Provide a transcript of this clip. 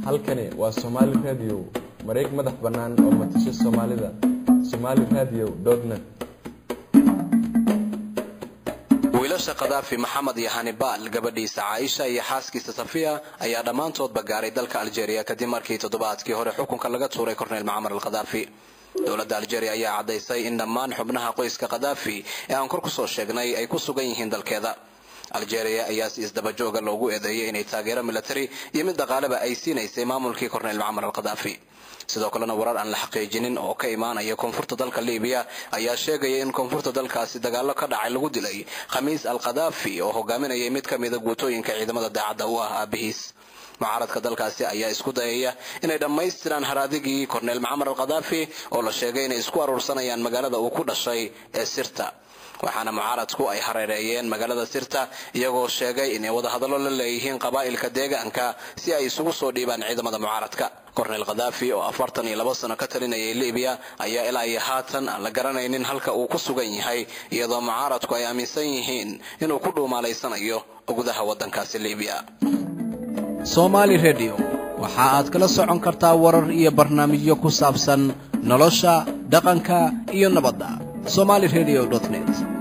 halkani waa Somali Radio mareeg madax banaan oo matasha Soomaalida somaliradio.net wiilasha Qadaafi Maxamed iyo Hannibal gabadhiisa Aisha iyo xaaskiisa Safiya ayaa dhamaantoodba gaaray dalka Algeria kadib markii toddobaadkii hore xukunka laga tuuray Korneyl Muammar al-Qadaafi. dowladda Algeria ayaa cadaysay in dhammaan xubnaha qoyska Qadaafi ee aan kor ku soo sheegnay ay ku sugan yihiin dalkeeda. Algeria ayaa si isdaba jooga loogu eedeeyay inay taageero military iyo mid dhaqaaleba ay siinaysay maamulkii Korneyl Muammar al-Qadaafi. sidoo kalena warar aan la xaqiijinin oo ka imaanaya koonfurta dalka Liibiya ayaa sheegaya in koonfurta dalkaasi dagaalo ka dhacay lagu dilay Khamiis al-Qadaafi oo hogaaminayay mid ka mid ah guutooyinka ciidamada daacadda u ah aabihiis. mucaaradka dalkaasi ayaa isku dayaya inay dhammaystiraan haraadigii Korneyl Muammar al-Qadaafi oo la sheegay inay isku aruursanayaan magaalada uu ku dhashay ee Sirta. waxaana mucaaradku ay hareereeyeen magaalada Sirta iyagoo sheegay in wada hadallo la leeyihiin qabaa'ilka deegaanka si ay isugu soo dhiibaan ciidamada mucaaradka. Korneyl Qadaafi oo 42 sano ka talinayay Liibiya ayaa ilaa haatan aan la garanaynin halka uu ku sugan yahay iyadoo mucaaradku ay aaminsan yihiin inuu ku dhuumaaleysanayo gudaha wadankaasi Liibiya. Somali Radio waxa aad kala socon kartaa warar iyo barnaamijyo ku saabsan nolosha, dhaqanka iyo nabadda. somaliRadio.net